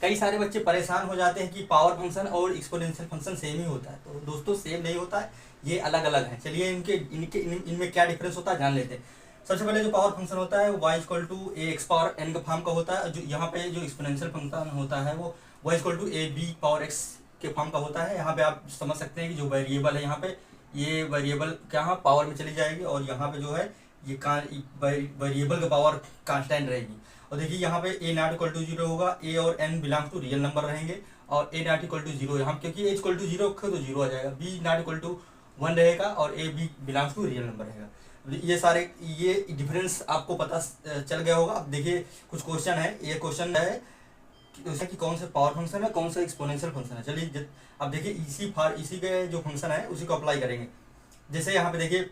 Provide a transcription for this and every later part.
कई सारे बच्चे परेशान हो जाते हैं कि पावर फंक्शन और एक्सपोनेंशियल फंक्शन सेम ही होता है। तो दोस्तों सेम नहीं होता है, ये अलग अलग है। चलिए इनमें क्या डिफरेंस होता है जान लेते हैं। सबसे पहले जो पावर फंक्शन होता है वो y equal to A X power N का फॉर्म का होता है। जो यहाँ पे जो एक्सपोनेंशियल फंक्शन होता है वो y equal to A B power X के फॉर्म का होता है। यहाँ पे आप समझ सकते हैं कि जो वेरिएबल है यहाँ पे, ये वेरिएबल क्या है पावर में चली जाएगी, और यहाँ पे जो है ये वेरिएबल का पावर कांस्टेंट रहेगी। और देखिए यहाँ पे A not equal to zero होगा, ए और N belongs to real number रहेंगे, और A not equal to zero यहाँ क्योंकि ए इक्वल टू जीरो तो जीरो आ जाएगा, B not equal to one रहेगा, और A B belongs to real number रहेगा। ये सारे ये डिफरेंस आपको पता चल गया होगा। अब देखिए कुछ क्वेश्चन है, ये क्वेश्चन है कि कौन सा पावर फंक्शन है, कौन सा एक्सपोनेंशियल फंक्शन है। चलिए अब देखिए इसी के जो फंक्शन है उसी को अप्लाई करेंगे। जैसे यहाँ पे देखिए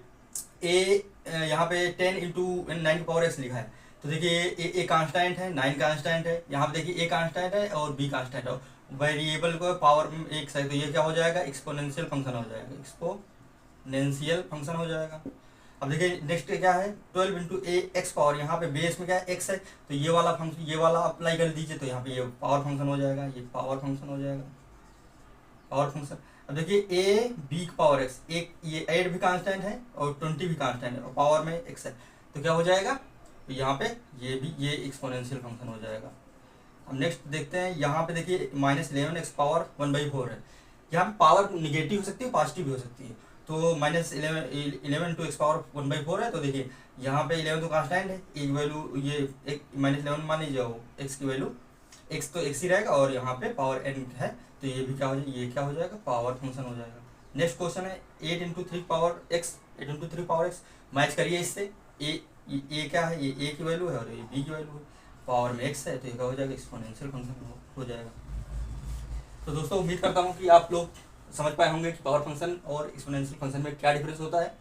ए यहाँ पे 10 इंटू 9 की पावर एक्स लिखा है, तो देखिए ए कांस्टेंट है, 9 कांस्टेंट है। यहाँ पे देखिए ए कांस्टेंट है और बी कांस्टेंट है, वेरिएबल को पावर में एक साइड, तो ये क्या हो जाएगा एक्सपोनेंशियल फंक्शन हो जाएगा, एक्सपोनेंशियल फंक्शन हो जाएगा। अब देखिए नेक्स्ट क्या है 12 इंटू ए एक्स पावर, यहाँ पे बेस में क्या है एक्स है, तो ये वाला फंक्शन ये वाला अप्लाई कर दीजिए, तो यहाँ पे ये पावर फंक्शन हो जाएगा, ये पावर फंक्शन हो जाएगा, पावर फंक्शन। अब देखिए ए बी की पावर एक्स, एक ये 8 भी कांस्टेंट है और 20 भी कांस्टेंट है और पावर में एक्स है, तो क्या हो जाएगा, तो यहाँ पे ये एक्सपोनेंशियल फंक्शन हो जाएगा। अब नेक्स्ट देखते हैं, यहाँ पे देखिए -11 एक्स पावर 1/4 है। यहाँ पे पावर निगेटिव हो सकती है, पॉजिटिव भी हो सकती है, तो -11 टू एक्स पावर 1/4 है। तो देखिए यहाँ पे 11 तो कांस्टेंट है, एक वैल्यू ये एक -11 मान लीजिए, एक्स की वैल्यू एक्स तो एक्स ही रहेगा, और यहाँ पे पावर एन है, तो ये भी क्या हो जाएगा, ये क्या हो जाएगा पावर फंक्शन हो जाएगा। नेक्स्ट क्वेश्चन है 8 into 3 power x, 8 into 3 power x, match करिए इससे। ए क्या है, ये ए की वैल्यू है और ये बी की वैल्यू है, पावर में एक्स है, तो ये क्या हो जाएगा एक्सपोनेंशियल फंक्शन हो जाएगा। तो दोस्तों उम्मीद करता हूँ कि आप लोग समझ पाए होंगे कि पावर फंक्शन और एक्सपोनेंशियल फंक्शन में क्या डिफरेंस होता है।